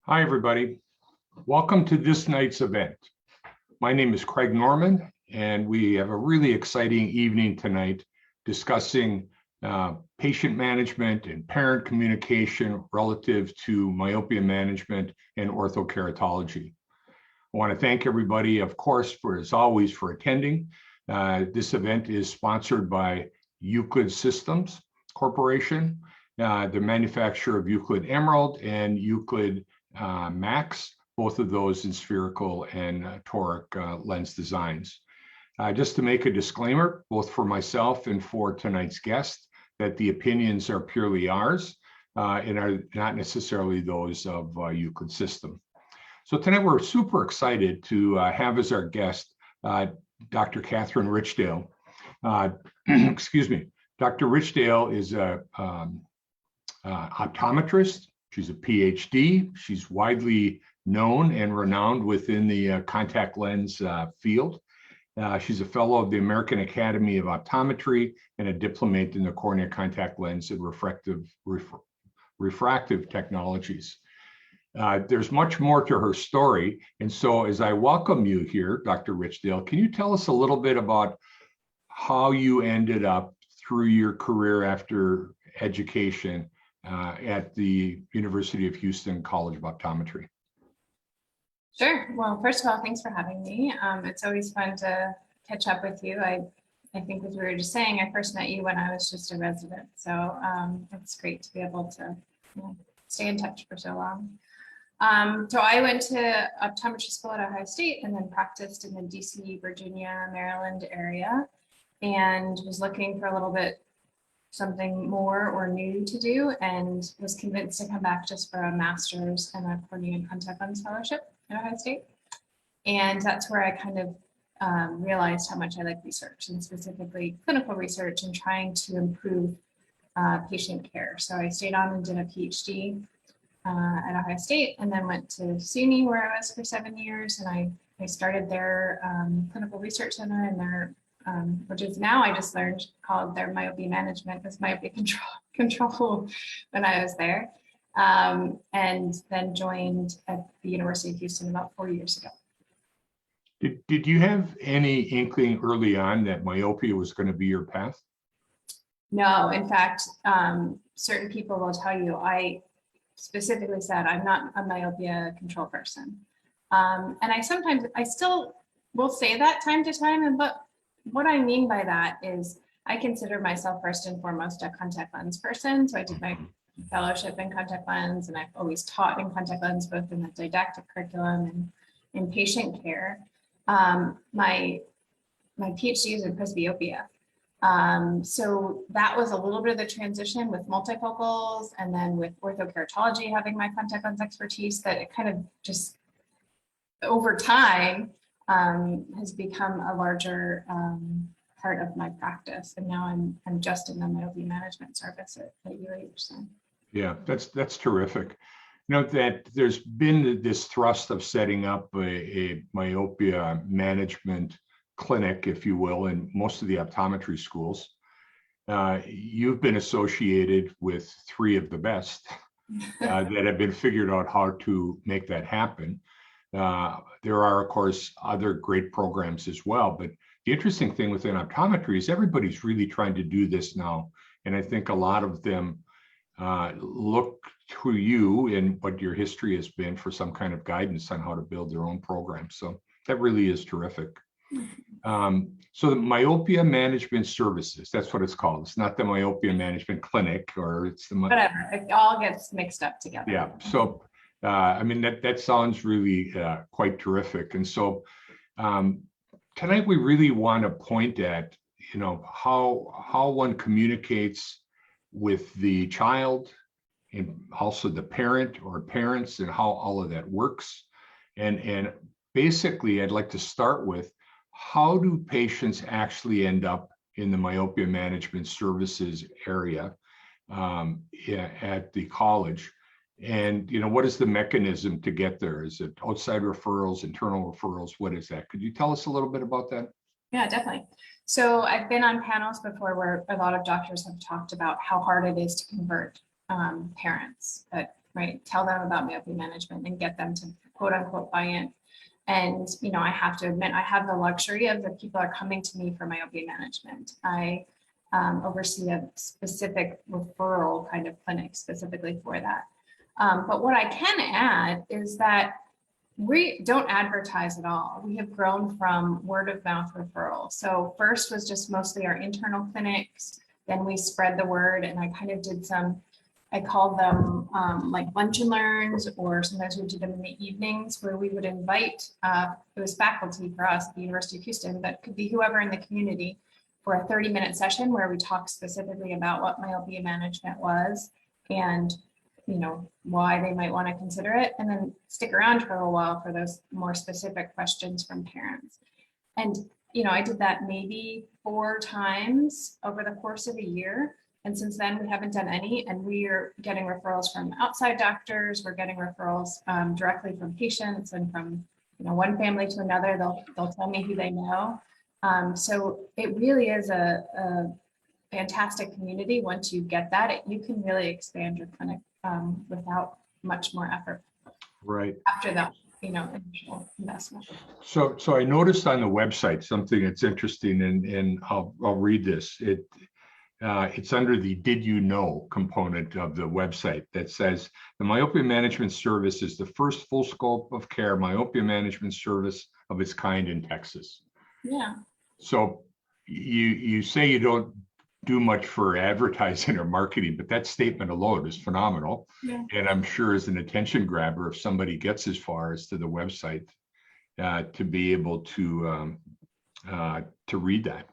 Hi, everybody. Welcome to this night's event. My name is Craig Norman, and we have a really exciting evening tonight discussing patient management and parent communication relative to myopia management and orthokeratology. I want to thank everybody, of course, as always, for attending. This event is sponsored by Euclid Systems Corporation, the manufacturer of Euclid Emerald and Euclid Max, both of those in spherical and toric lens designs. Just to make a disclaimer, both for myself and for tonight's guest, that the opinions are purely ours and are not necessarily those of Euclid System. So tonight we're super excited to have as our guest Dr. Kathryn Richdale. Excuse me. Dr. Richdale is a optometrist. She's a PhD. She's widely known and renowned within the contact lens field. She's a fellow of the American Academy of Optometry and a diplomate in the cornea contact lens and refractive technologies. There's much more to her story. And so as I welcome you here, Dr. Richdale, can you tell us a little bit about how you ended up through your career after education at the University of Houston College of Optometry? Sure. Well, first of all, thanks for having me. It's always fun to catch up with you. I think as we were just saying, I first met you when I was just a resident. So it's great to be able to stay in touch for so long. So I went to optometry school at Ohio State and then practiced in the DC, Virginia, Maryland area, and was looking for a little bit something more or new to do, and was convinced to come back just for a master's and a cornea and contact lens fellowship at Ohio State. And that's where I kind of realized how much I like research, and specifically clinical research and trying to improve patient care. So I stayed on and did a PhD at Ohio State, and then went to SUNY where I was for 7 years, and I started their clinical research center in their which is now, I just learned, called their myopia management, because myopia control when I was there, and then joined at the University of Houston about 4 years ago. Did you have any inkling early on that myopia was going to be your path? No, in fact, certain people will tell you, I specifically said, I'm not a myopia control person. And I still will say that time to time, but what I mean by that is I consider myself first and foremost a contact lens person. So I did my fellowship in contact lens, and I've always taught in contact lens, both in the didactic curriculum and in patient care. My PhD is in presbyopia. So that was a little bit of the transition with multifocals, and then with orthokeratology having my contact lens expertise, that it kind of just over time has become a larger part of my practice, and now I'm just in the myopia management service at UH. So. Yeah, that's terrific. Note that there's been this thrust of setting up a myopia management clinic, if you will, in most of the optometry schools. You've been associated with three of the best that have been figured out how to make that happen. There are, of course, other great programs as well, but the interesting thing within optometry is everybody's really trying to do this now. And I think a lot of them look to you and what your history has been for some kind of guidance on how to build their own program. So that really is terrific. So the myopia management services, that's what it's called. It's not the myopia management clinic, or it's the whatever. It all gets mixed up together. Yeah. So I mean, that sounds really quite terrific. And so tonight we really want to point at, how one communicates with the child and also the parent or parents, and how all of that works. And basically, I'd like to start with, how do patients actually end up in the myopia management services area at the college? And, what is the mechanism to get there? Is it outside referrals, internal referrals? What is that? Could you tell us a little bit about that? Yeah, definitely. So I've been on panels before where a lot of doctors have talked about how hard it is to convert parents, but right? Tell them about myopia management and get them to quote unquote buy in. And, you know, I have to admit, I have the luxury of the people are coming to me for myopia management. I oversee a specific referral kind of clinic specifically for that. But what I can add is that we don't advertise at all. We have grown from word of mouth referral. So first was just mostly our internal clinics. Then we spread the word, and I kind of did some, I called them like lunch and learns, or sometimes we did them in the evenings where we would invite, it was faculty for us at the University of Houston, but could be whoever in the community, for a 30-minute session where we talked specifically about what myopia management was and, you know, why they might want to consider it, and then stick around for a while for those more specific questions from parents. And, you know, I did that maybe 4 times over the course of a year. And since then we haven't done any, and we are getting referrals from outside doctors. We're getting referrals directly from patients, and from, you know, one family to another, they'll tell me who they know. So it really is a fantastic community. Once you get that, you can really expand your clinic without much more effort. Right. After that, you know, initial investment. So I noticed on the website something that's interesting, and I'll read this. It's under the "Did you know" component of the website that says the myopia management service is the first full scope of care myopia management service of its kind in Texas. Yeah. So you say you don't do much for advertising or marketing, but that statement alone is phenomenal. Yeah. And I'm sure is an attention grabber if somebody gets as far as to the website to be able to read that.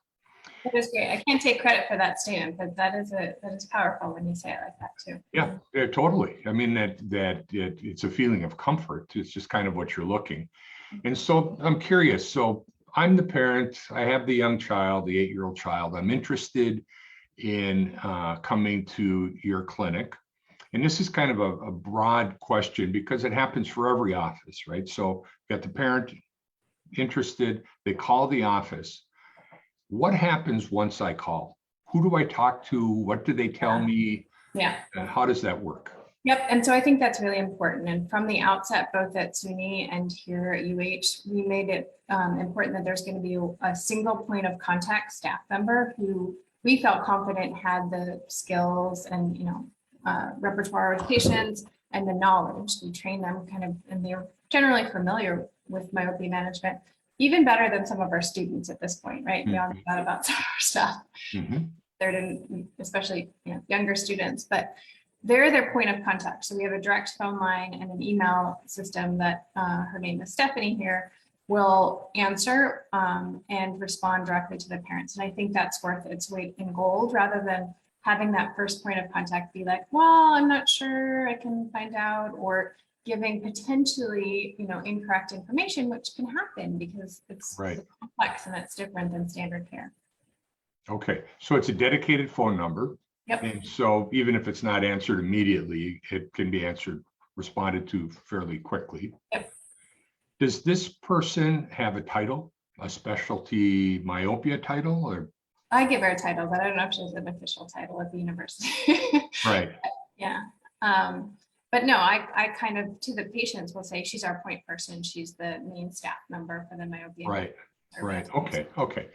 That is great. I can't take credit for that statement, but that is powerful when you say it like that too. Yeah, totally. I mean, it's a feeling of comfort. It's just kind of what you're looking. And so I'm curious. So I'm the parent. I have the young child, the 8-year-old child. I'm interested in coming to your clinic. And this is kind of a broad question because it happens for every office, right? So you got the parent interested, they call the office. What happens once I call? Who do I talk to? What do they tell me? Yeah. And how does that work? Yep. And so I think that's really important. And from the outset, both at SUNY and here at UH, we made it important that there's going to be a single point of contact staff member who we felt confident had the skills and, you know, repertoire with patients and the knowledge. We train them kind of, and they're generally familiar with myopia management, even better than some of our students at this point, right? We all know that about some of our stuff. They're in, especially, you know, younger students, but they're their point of contact. So we have a direct phone line and an email system that her name is Stephanie here, will answer and respond directly to the parents. And I think that's worth its weight in gold rather than having that first point of contact be like, well, I'm not sure, I can find out, or giving potentially, you know, incorrect information, which can happen because it's complex and it's different than standard care. Okay, so it's a dedicated phone number. Yep. And so even if it's not answered immediately, it can be responded to fairly quickly. Yep. Does this person have a title, a specialty myopia title, or? I give her a title, but I don't know if she has an official title at the university. Right. Yeah. But no, I kind of, to the patients, will say she's our point person. She's the main staff member for the myopia. Right. Okay.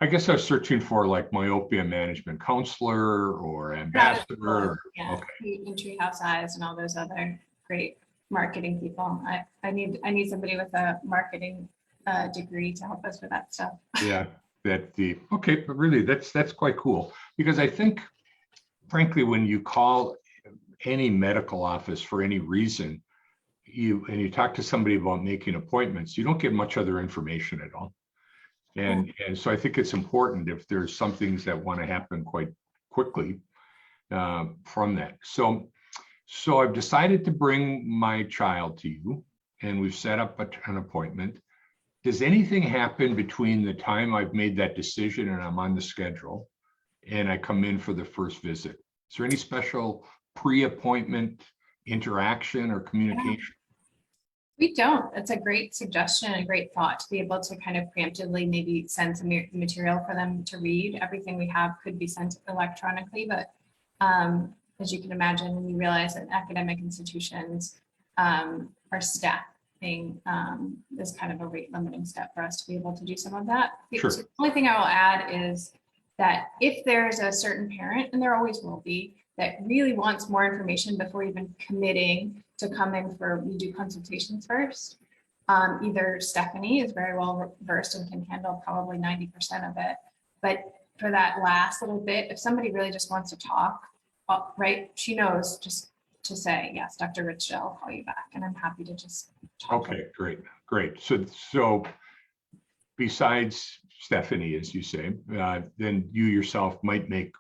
I guess I was searching for like myopia management counselor or ambassador. Yeah. Okay. And Treehouse Eyes and all those other great marketing people. I need somebody with a marketing degree to help us with that stuff. Yeah. Okay, but really that's quite cool, because I think, frankly, when you call any medical office for any reason, you talk to somebody about making appointments, you don't get much other information at all. And so I think it's important if there's some things that want to happen quite quickly from that. So I've decided to bring my child to you, and we've set up an appointment. Does anything happen between the time I've made that decision and I'm on the schedule and I come in for the first visit? Is there any special pre-appointment interaction or communication? We don't. It's a great suggestion, a great thought to be able to kind of preemptively maybe send some material for them to read. Everything we have could be sent electronically, but as you can imagine, we realize that academic institutions are staffing is kind of a rate limiting step for us to be able to do some of that. Sure. So the only thing I will add is that if there's a certain parent, and there always will be, that really wants more information before even committing to come in for, we do consultations first. Either Stephanie is very well versed and can handle probably 90% of it. But for that last little bit, if somebody really just wants to talk, right, she knows just to say, yes, Dr. Richdale, I'll call you back. And I'm happy to just talk. Okay, great. So besides Stephanie, as you say, then you yourself might make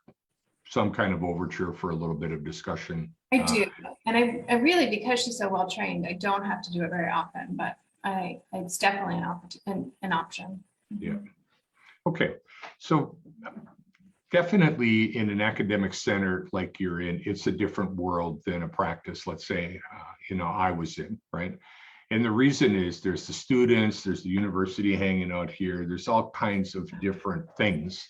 some kind of overture for a little bit of discussion. I do. And I really, because she's so well trained, I don't have to do it very often, but it's definitely an option. Yeah. Okay. So definitely in an academic center like you're in, it's a different world than a practice, let's say, I was in, right? And the reason is there's the students, there's the university hanging out here, there's all kinds of different things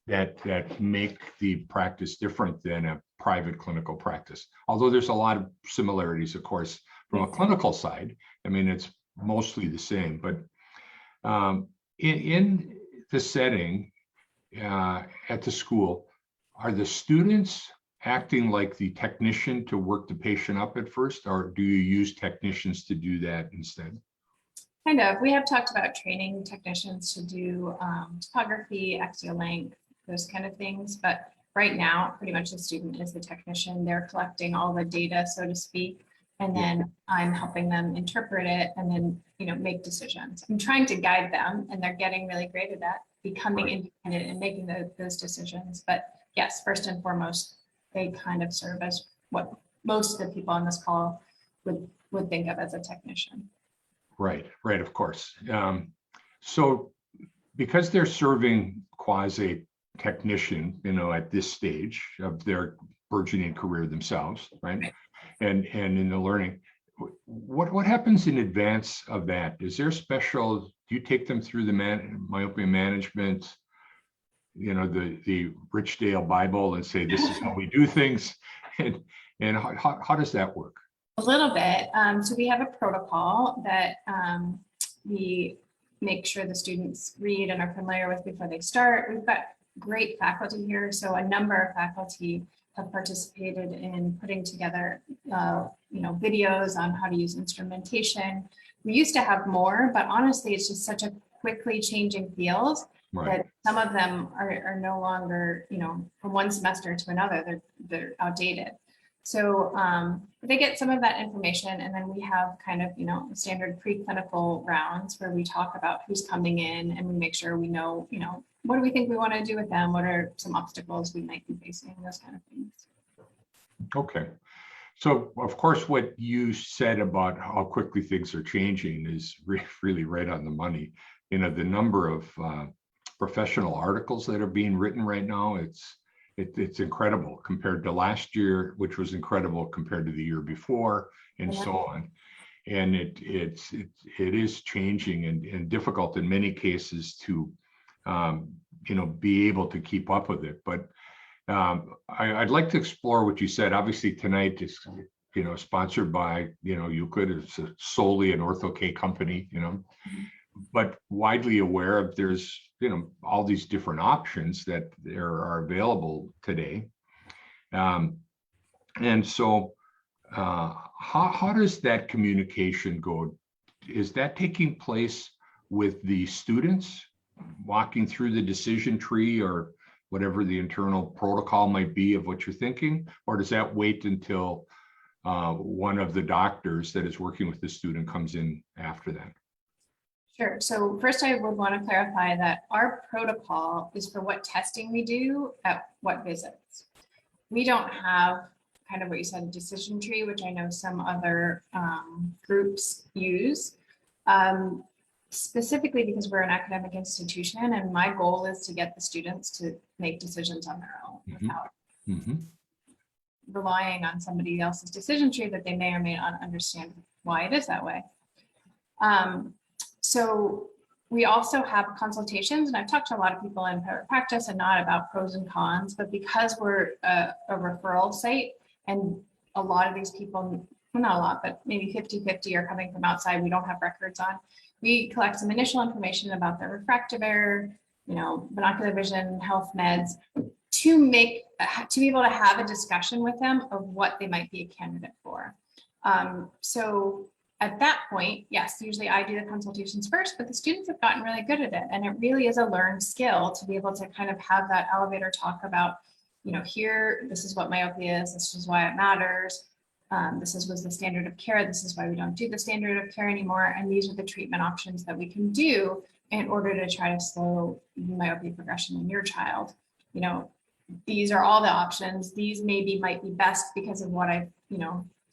that make the practice different than a private clinical practice. Although there's a lot of similarities, of course, from a clinical side. I mean, it's mostly the same, but in the setting at the school, are the students acting like the technician to work the patient up at first, or do you use technicians to do that instead? Kind of. We have talked about training technicians to do topography, axial length, those kind of things. But right now, pretty much the student is the technician. They're collecting all the data, so to speak, and then I'm helping them interpret it and then, make decisions. I'm trying to guide them, and they're getting really great at that, becoming independent and making those decisions. But yes, first and foremost, they kind of serve as what most of the people on this call would think of as a technician. Right, of course. So because they're serving quasi technician, at this stage of their burgeoning career themselves, right? And in the learning, what happens in advance of that? Is there special, do you take them through the myopia management, the Richdale Bible and say, this is how we do things? And how does that work? A little bit. So we have a protocol that we make sure the students read and are familiar with before they start. We've got great faculty here. So a number of faculty have participated in putting together, videos on how to use instrumentation. We used to have more, but honestly, it's just such a quickly changing field that some of them are no longer, from one semester to another, they're outdated. So they get some of that information, and then we have kind of, standard preclinical rounds where we talk about who's coming in, and we make sure we know, what do we think we want to do with them? What are some obstacles we might be facing? Those kind of things. Okay. So, of course, what you said about how quickly things are changing is really right on the money. The number of professional articles that are being written right now, it's incredible compared to last year, which was incredible compared to the year before, and so on. And it is changing and difficult in many cases to be able to keep up with it. But I'd like to explore what you said. Obviously, tonight is sponsored by Euclid. It's solely an Ortho-K company, but widely aware of there's all these different options that there are available today. And so how does that communication go? Is that taking place with the students walking through the decision tree or whatever the internal protocol might be of what you're thinking, or does that wait until one of the doctors that is working with the student comes in after that? Sure. So first, I would want to clarify that our protocol is for what testing we do at what visits. We don't have kind of what you said, a decision tree, which I know some other groups use, specifically because we're an academic institution, and my goal is to get the students to make decisions on their own without relying on somebody else's decision tree that they may or may not understand why it is that way. So we also have consultations, and I've talked to a lot of people in private practice and not about pros and cons, but because we're a referral site, And a lot of these people, well, not a lot, but maybe 50-50 are coming from outside we don't have records on. We collect some initial information about their refractive error, binocular vision, health meds, to be able to have a discussion with them of what they might be a candidate for. So at that point, yes, usually I do the consultations first, but the students have gotten really good at it. And it really is a learned skill to be able to kind of have that elevator talk about, here, this is what myopia is, this is why it matters. This was the standard of care. This is why we don't do the standard of care anymore. And these are the treatment options that we can do in order to try to slow myopia progression in your child. These are all the options. These might be best because of what I've,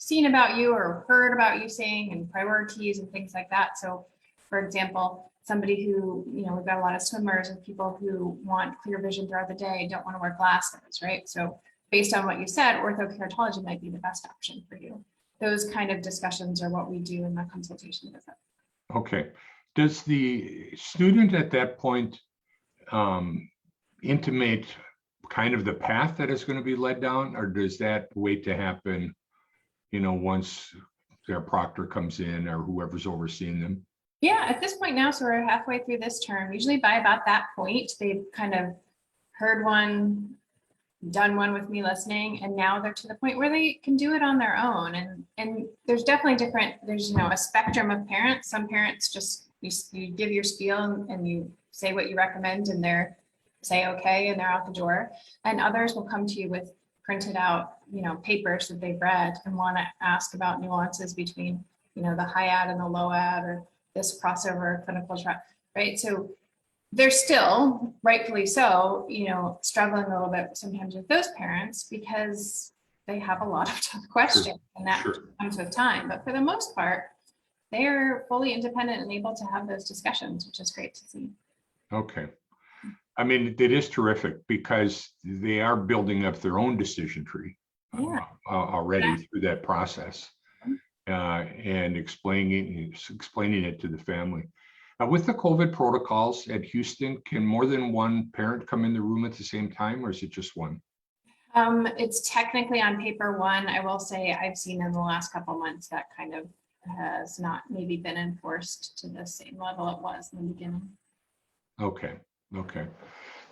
seen about you or heard about you saying, and priorities and things like that. So for example, somebody who, we've got a lot of swimmers and people who want clear vision throughout the day, don't want to wear glasses, right? So based on what you said, orthokeratology might be the best option for you. Those kind of discussions are what we do in the consultation visit. Okay. Does the student at that point intimate kind of the path that is going to be led down, or does that wait to happen, once their proctor comes in or whoever's overseeing them? Yeah, at this point now, so we're halfway through this term. Usually by about that point, they've kind of heard one, done one with me listening, and now they're to the point where they can do it on their own. And there's definitely there's a spectrum of parents. Some parents just, you give your spiel and you say what you recommend and they're say okay and they're out the door. And others will come to you with printed out, papers that they've read and want to ask about nuances between, the high ad and the low ad, or this crossover clinical trial, right? So they're still, rightfully so, struggling a little bit sometimes with those parents because they have a lot of tough questions and that comes with time. But for the most part, they are fully independent and able to have those discussions, which is great to see. Okay. I mean, it is terrific because they are building up their own decision tree already through that process and explaining it to the family. With the COVID protocols at Houston, can more than one parent come in the room at the same time, or is it just one? It's technically on paper one. I will say I've seen in the last couple of months that kind of has not maybe been enforced to the same level it was in the beginning. Okay.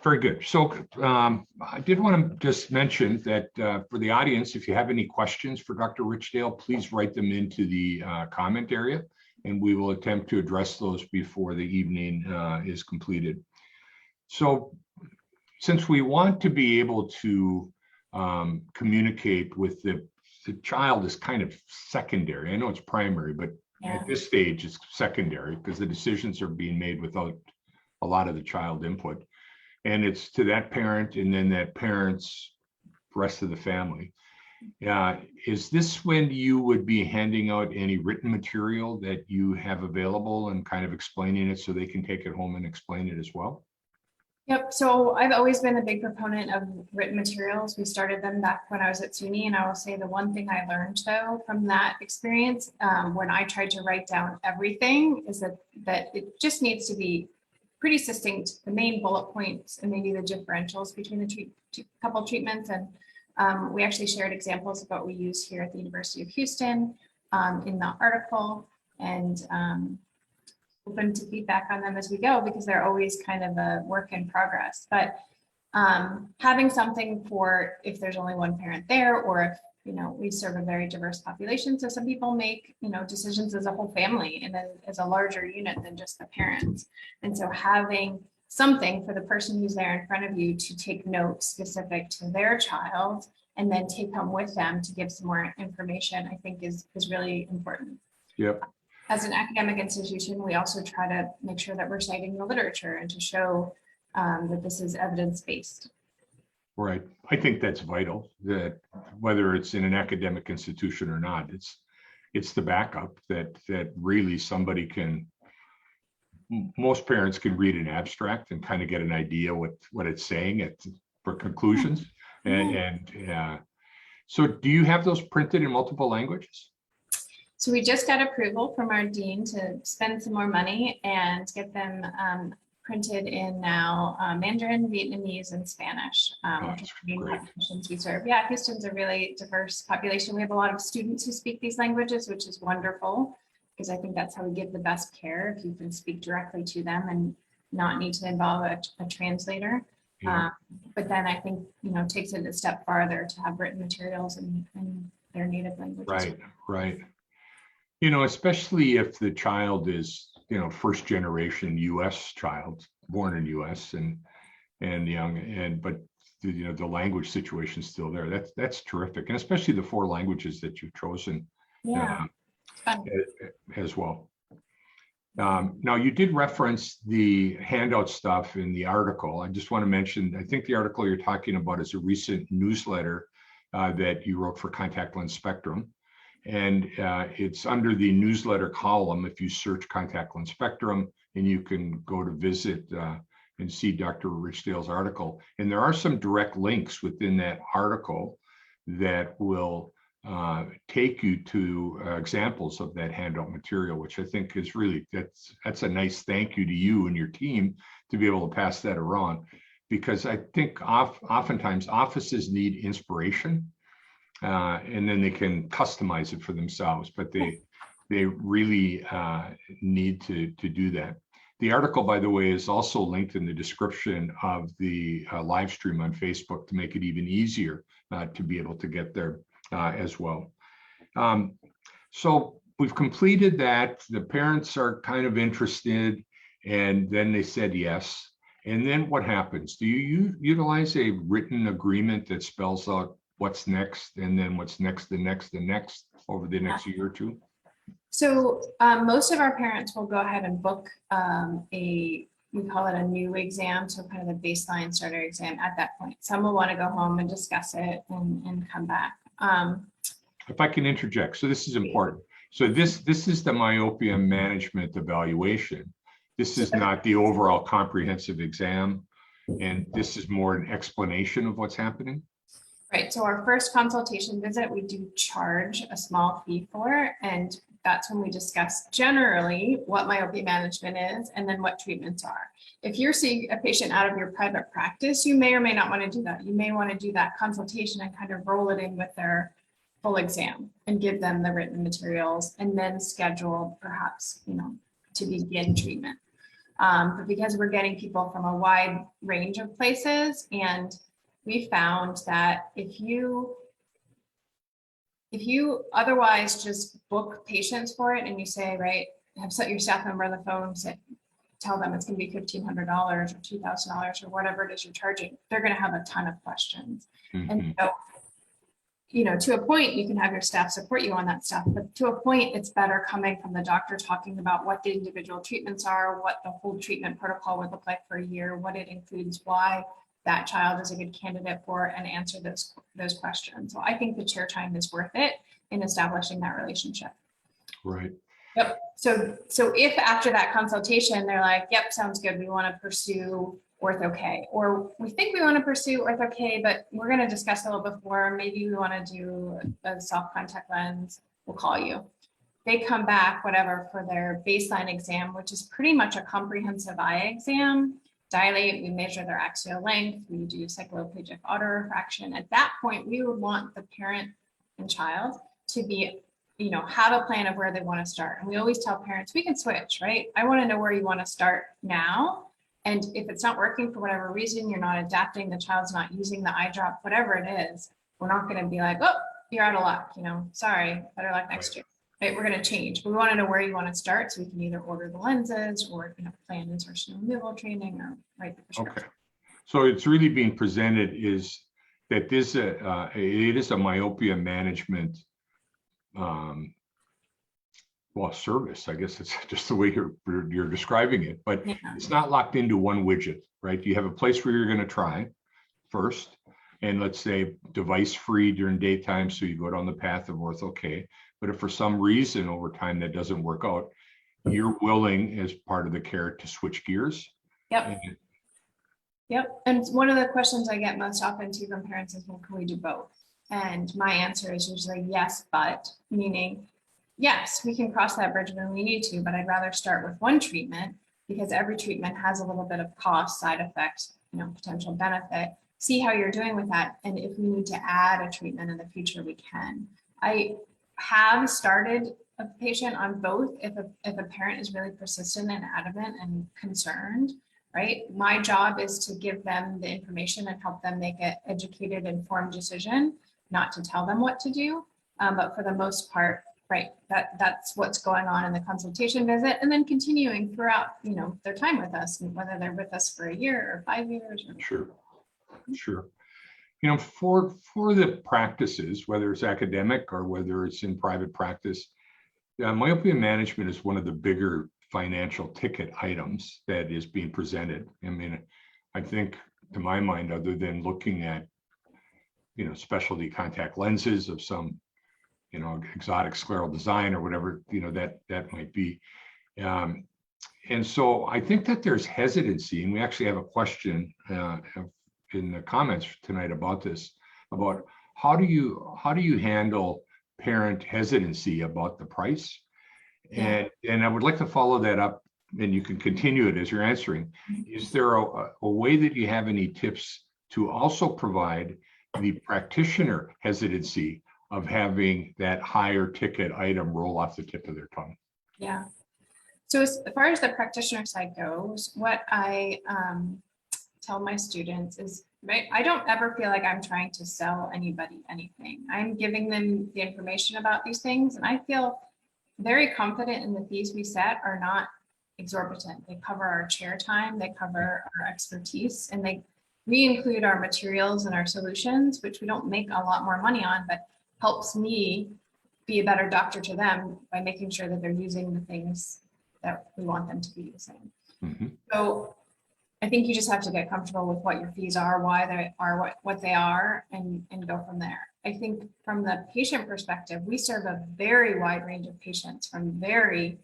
Very good. So I did want to just mention that for the audience, if you have any questions for Dr. Richdale, please write them into the comment area, and we will attempt to address those before the evening is completed. So since we want to be able to communicate with the child is kind of secondary. I know it's primary, but at this stage it's secondary because the decisions are being made without a lot of the child input. And it's to that parent and then that parent's rest of the family. Is this when you would be handing out any written material that you have available and kind of explaining it so they can take it home and explain it as well? Yep. So I've always been a big proponent of written materials. We started them back when I was at SUNY, and I will say the one thing I learned though from that experience when I tried to write down everything is that it just needs to be pretty succinct, the main bullet points and maybe the differentials between the couple treatments. And we actually shared examples of what we use here at the University of Houston in the article, and open to feedback on them as we go because they're always kind of a work in progress. But having something for if there's only one parent there, or if we serve a very diverse population. So some people make, decisions as a whole family and then as a larger unit than just the parents. And so having something for the person who's there in front of you to take notes specific to their child and then take home with them to give some more information, I think is really important. Yep. As an academic institution, we also try to make sure that we're citing the literature and to show that this is evidence-based. Right. I think that's vital, that whether it's in an academic institution or not, it's the backup that really somebody can, most parents can read an abstract and kind of get an idea what it's saying for conclusions. So do you have those printed in multiple languages? So we just got approval from our dean to spend some more money and get them printed in now Mandarin, Vietnamese, and Spanish, Oh, which that's are the main great. populations we serve. Yeah, Houston's a really diverse population. We have a lot of students who speak these languages, which is wonderful, because I think that's how we give the best care, if you can speak directly to them and not need to involve a translator. Yeah. But then I think, takes it a step farther to have written materials in their native languages. Right, right. Especially if the child is, first generation US child, born in US and young, but the language situation is still there. That's terrific. And especially the 4 languages that you've chosen Yeah, it's fun. as well. Now, you did reference the handout stuff in the article. I just want to mention, I think the article you're talking about is a recent newsletter that you wrote for Contact Lens Spectrum. And it's under the newsletter column. If you search Contact Lens Spectrum, and you can go to visit and see Dr. Richdale's article. And there are some direct links within that article that will take you to examples of that handout material, which I think is really, that's a nice thank you to you and your team to be able to pass that around, because I think oftentimes offices need inspiration and then they can customize it for themselves, but they really need to do that. The article, by the way, is also linked in the description of the live stream on Facebook to make it even easier to be able to get there as well. So we've completed that. The parents are kind of interested, and then they said yes. And then what happens? Do you utilize a written agreement that spells out what's next, and then what's next, the next over the next year or two? So most of our parents will go ahead and book we call it a new exam, so kind of a baseline starter exam at that point. Some will want to go home and discuss it and come back. If I can interject, so this is important. So this is the myopia management evaluation. This is not the overall comprehensive exam, and this is more an explanation of what's happening. Right. So our first consultation visit, we do charge a small fee for, and that's when we discuss generally what myopia management is and then what treatments are. If you're seeing a patient out of your private practice, you may or may not want to do that. You may want to do that consultation and kind of roll it in with their full exam and give them the written materials and then schedule perhaps, to begin treatment. But because we're getting people from a wide range of places, and we found that if you otherwise just book patients for it and you say, right, have set your staff member on the phone, tell them it's going to be $1,500 or $2,000 or whatever it is you're charging, they're going to have a ton of questions. Mm-hmm. And so, to a point, you can have your staff support you on that stuff, but to a point, it's better coming from the doctor talking about what the individual treatments are, what the whole treatment protocol would look like for a year, what it includes, why that child is a good candidate for, and answer those questions. So I think the chair time is worth it in establishing that relationship. Right. Yep. So if after that consultation, they're like, yep, sounds good, we want to pursue Ortho-K, or we think we want to pursue Ortho-K, but we're going to discuss a little bit more, maybe we want to do a soft contact lens, we'll call you. They come back, whatever, for their baseline exam, which is pretty much a comprehensive eye exam. Dilate, we measure their axial length, we do cycloplegic autorefraction. At that point, we would want the parent and child to be, have a plan of where they want to start. And we always tell parents, we can switch, right? I want to know where you want to start now. And if it's not working for whatever reason, you're not adapting, the child's not using the eye drop, whatever it is, we're not going to be like, oh, you're out of luck, sorry, better luck next year. Right, we're going to change. We want to know where you want to start, so we can either order the lenses or plan insertion removal training or write the prescription. Okay, so it's really being presented is that it is a myopia management service. I guess it's just the way you're describing it, but yeah. It's not locked into one widget, right? You have a place where you're going to try first, and let's say device free during daytime, so you go down the path of Ortho-K. But if for some reason over time that doesn't work out, you're willing as part of the care to switch gears. Yep. Yep. And one of the questions I get most often too from parents is, well, can we do both? And my answer is usually yes, but, meaning, yes, we can cross that bridge when we need to, but I'd rather start with one treatment because every treatment has a little bit of cost, side effect, potential benefit. See how you're doing with that. And if we need to add a treatment in the future, we can. I have started a patient on both if a parent is really persistent and adamant and concerned, right? My job is to give them the information and help them make an educated, informed decision, not to tell them what to do. But for the most part, right, that's what's going on in the consultation visit, and then continuing throughout, their time with us, and whether they're with us for a year or 5 years. Sure. For the practices, whether it's academic or whether it's in private practice, myopia management is one of the bigger financial ticket items that is being presented. I mean, I think, to my mind, other than looking at, specialty contact lenses of some, exotic scleral design or whatever, that might be. And so I think that there's hesitancy, and we actually have a question in the comments tonight about this, about how do you handle parent hesitancy about the price? And I would like to follow that up, and you can continue it as you're answering. Is there a way that you have any tips to also provide the practitioner hesitancy of having that higher ticket item roll off the tip of their tongue? Yeah. So as far as the practitioner side goes, what I tell my students is, right, I don't ever feel like I'm trying to sell anybody anything. I'm giving them the information about these things, and I feel very confident in the fees we set are not exorbitant. They cover our chair time, they cover our expertise, and we include our materials and our solutions, which we don't make a lot more money on, but helps me be a better doctor to them by making sure that they're using the things that we want them to be using. Mm-hmm. So I think you just have to get comfortable with what your fees are, why they are what they are, and go from there. I think from the patient perspective, we serve a very wide range of patients, from very,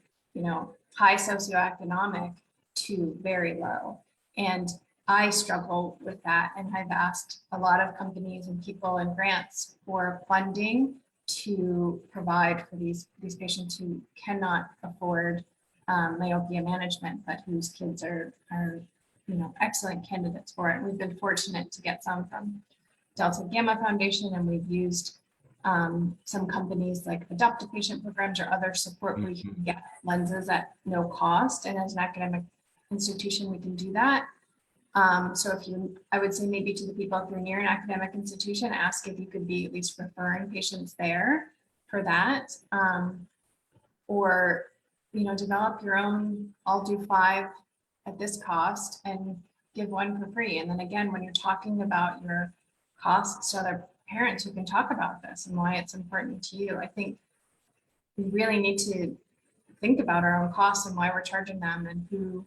high socioeconomic to very low. And I struggle with that. And I've asked a lot of companies and people and grants for funding to provide for these patients who cannot afford myopia management, but whose kids are excellent candidates for it. We've been fortunate to get some from Delta Gamma Foundation, and we've used some companies like Adopt a Patient programs or other support where you can get lenses at no cost. And as an academic institution, we can do that. So I would say maybe to the people, if you're near an academic institution, ask if you could be at least referring patients there for that. Or, develop your own, I'll do 5 at this cost and give 1 for free. And then again, when you're talking about your costs to other parents, who can talk about this and why it's important to you, I think we really need to think about our own costs and why we're charging them, and who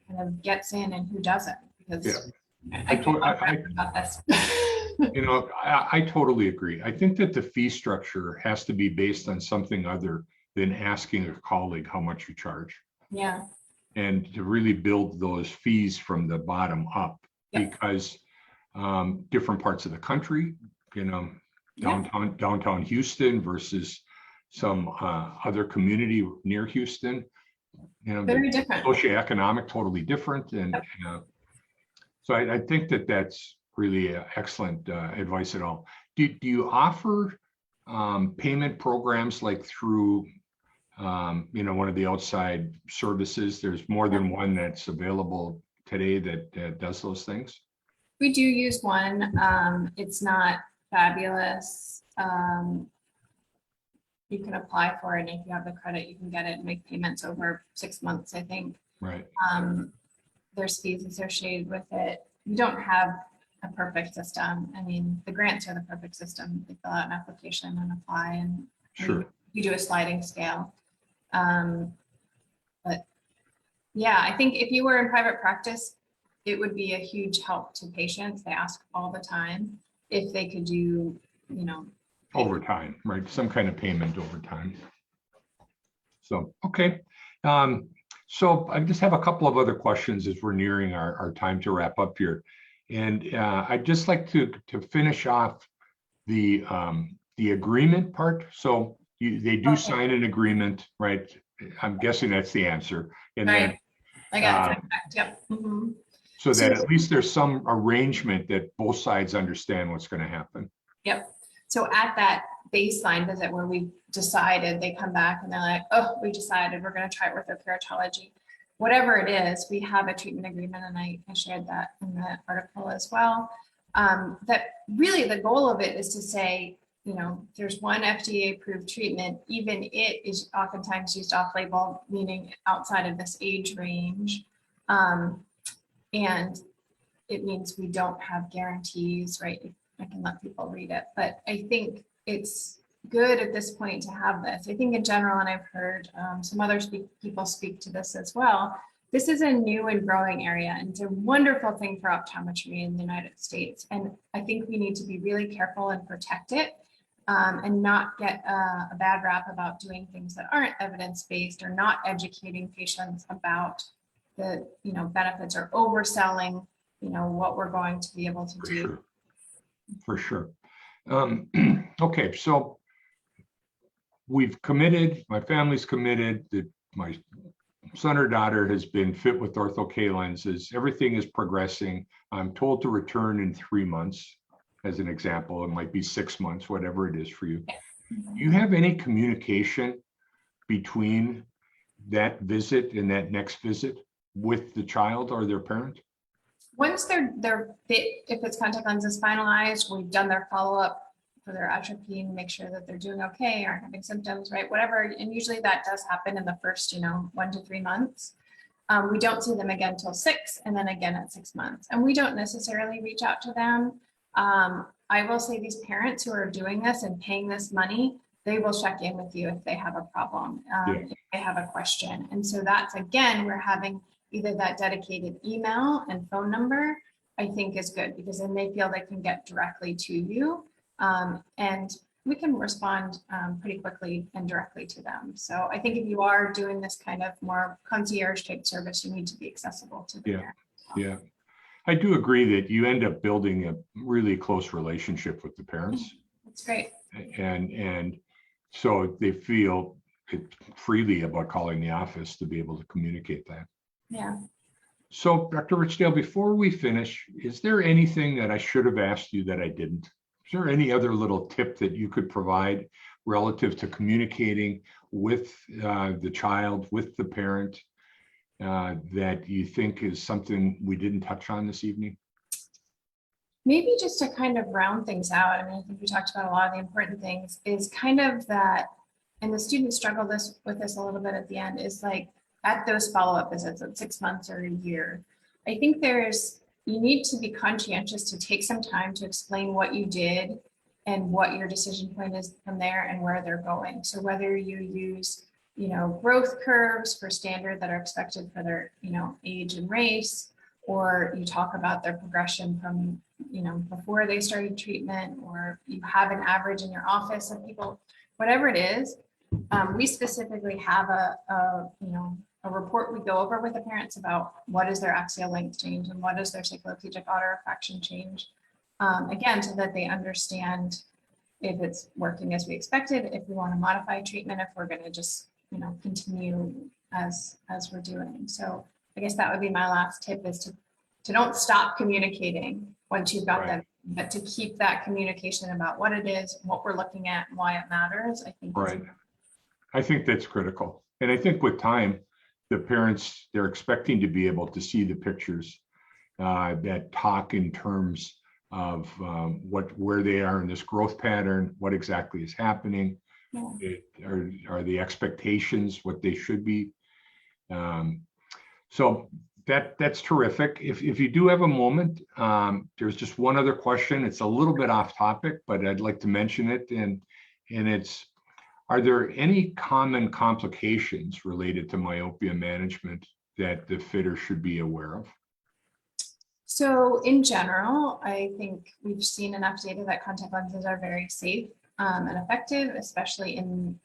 kind of gets in and who doesn't, because I about this. I totally agree. I think that the fee structure has to be based on something other than asking a colleague how much you charge. Yeah. And to really build those fees from the bottom up, because different parts of the country, downtown Houston versus some other community near Houston, very different. Socioeconomic, totally different. And so I think that that's really excellent advice at all. Do you offer payment programs like through one of the outside services? There's more than one that's available today that does those things. We do use one. It's not fabulous. You can apply for it, and if you have the credit, you can get it and make payments over 6 months, I think. Right. There's fees associated with it. We don't have a perfect system. I mean, the grants are the perfect system. They fill out an application and apply, and you do a sliding scale. But yeah, I think if you were in private practice, it would be a huge help to patients. They ask all the time if they could do, overtime, right? Some kind of payment over time. So, okay. So I just have a couple of other questions as we're nearing our time to wrap up here. And I'd just like to finish off the agreement part. So they do sign an agreement, right? I'm guessing that's the answer. And then I got it. Yep. Mm-hmm. So that at least there's some arrangement that both sides understand what's going to happen. Yep. So at that baseline visit where we decided, they come back and they're like, oh, we decided we're going to try orthokeratology. Whatever it is, we have a treatment agreement, and I shared that in the article as well. That really the goal of it is to say, there's one FDA approved treatment, even it is oftentimes used off label, meaning outside of this age range. And it means we don't have guarantees, right? I can let people read it, but I think it's good at this point to have this. I think in general, and I've heard some other people speak to this as well, this is a new and growing area, and it's a wonderful thing for optometry in the United States. And I think we need to be really careful and protect it, and not get a bad rap about doing things that aren't evidence-based or not educating patients about the benefits, or overselling what we're going to be able to do. For sure. Okay, so we've committed, my family's committed, that my son or daughter has been fit with Ortho-K lenses. Everything is progressing. I'm told to return in 3 months, as an example. It might be 6 months, whatever it is for you. Do you have any communication between that visit and that next visit with the child or their parent? Once they're fit, if it's contact lenses finalized, we've done their follow-up for their atropine, and make sure that they're doing okay, aren't having symptoms, right? Whatever. And usually that does happen in the first, 1 to 3 months. We don't see them again till 6, and then again at 6 months. And we don't necessarily reach out to them. I will say these parents who are doing this and paying this money, they will check in with you if they have a problem, if they have a question. And so that's, again, we're having either that dedicated email and phone number, I think is good, because then they feel they can get directly to you, and we can respond pretty quickly and directly to them. So I think if you are doing this kind of more concierge type service, you need to be accessible to the parent. Yeah, I do agree that you end up building a really close relationship with the parents. That's great. And so they feel freely about calling the office to be able to communicate that. Yeah. So Dr. Richdale, before we finish, is there anything that I should have asked you that I didn't? Is there any other little tip that you could provide relative to communicating with the child, with the parent, that you think is something we didn't touch on this evening? Maybe just to kind of round things out, I mean, I think we talked about a lot of the important things, is kind of that, and the students struggle with this a little bit at the end, is like at those follow-up visits at 6 months or a year, I think you need to be conscientious to take some time to explain what you did and what your decision point is from there and where they're going. So whether you use, growth curves for standard that are expected for their, age and race, or you talk about their progression from, before they started treatment, or you have an average in your office of people, whatever it is, we specifically have a report we go over with the parents about what is their axial length change and what is their cycloplegic autorefraction change. Again, so that they understand if it's working as we expected, if we want to modify treatment, if we're going to just, continue as we're doing. So I guess that would be my last tip, is to don't stop communicating once you've got them, but to keep that communication about what it is, what we're looking at, and why it matters. I think. Right. I think that's critical. And I think with time, the parents, they're expecting to be able to see the pictures that talk in terms of where they are in this growth pattern, what exactly is happening, are the expectations what they should be. So that's terrific. If you do have a moment, there's just one other question. It's a little bit off topic, but I'd like to mention it. And it's, are there any common complications related to myopia management that the fitter should be aware of? So in general, I think we've seen enough data that contact lenses are very safe and effective, especially in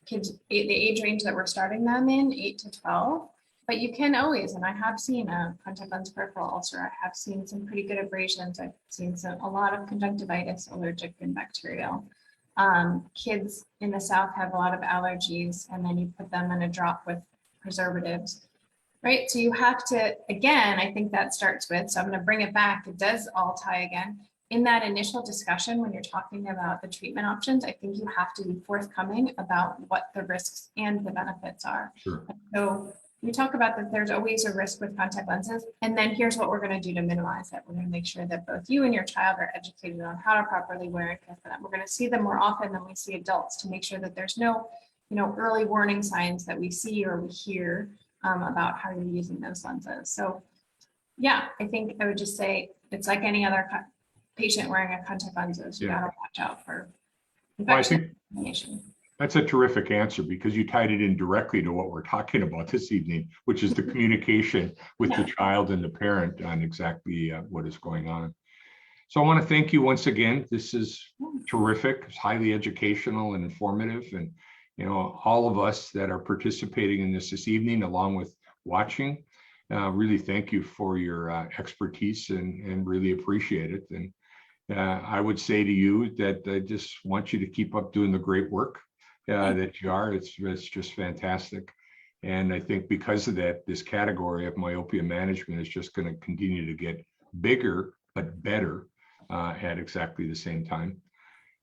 kids, the age range that we're starting them in, 8 to 12. But you can always, and I have seen a contact lens peripheral ulcer. I have seen some pretty good abrasions. I've seen a lot of conjunctivitis, allergic and bacterial. Kids in the South have a lot of allergies, and then you put them in a drop with preservatives. right? So you have to, again, I think that starts with, so I'm going to bring it back. It does all tie again. In that initial discussion, when you're talking about the treatment options, I think you have to be forthcoming about what the risks and the benefits are. Sure. So we talk about that there's always a risk with contact lenses, and then here's what we're going to do to minimize it. We're going to make sure that both you and your child are educated on how to properly wear and care for them. We're going to see them more often than we see adults to make sure that there's no, early warning signs that we see or we hear about how you're using those lenses. So yeah, I think I would just say it's like any other patient wearing a contact lenses. You got to watch out for infection. Well, I think that's a terrific answer, because you tied it in directly to what we're talking about this evening, which is the communication with the child and the parent on exactly what is going on. So I want to thank you once again. This is terrific. It's highly educational and informative. And, all of us that are participating in this evening, along with watching, really thank you for your expertise and really appreciate it. And I would say to you that I just want you to keep up doing the great work that you are. It's just fantastic. And I think because of that, this category of myopia management is just going to continue to get bigger, but better at exactly the same time.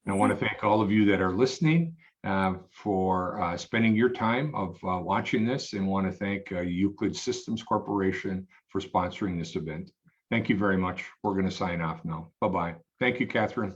And I want to thank all of you that are listening for spending your time of watching this, and want to thank Euclid Systems Corporation for sponsoring this event. Thank you very much. We're going to sign off now. Bye-bye. Thank you, Catherine.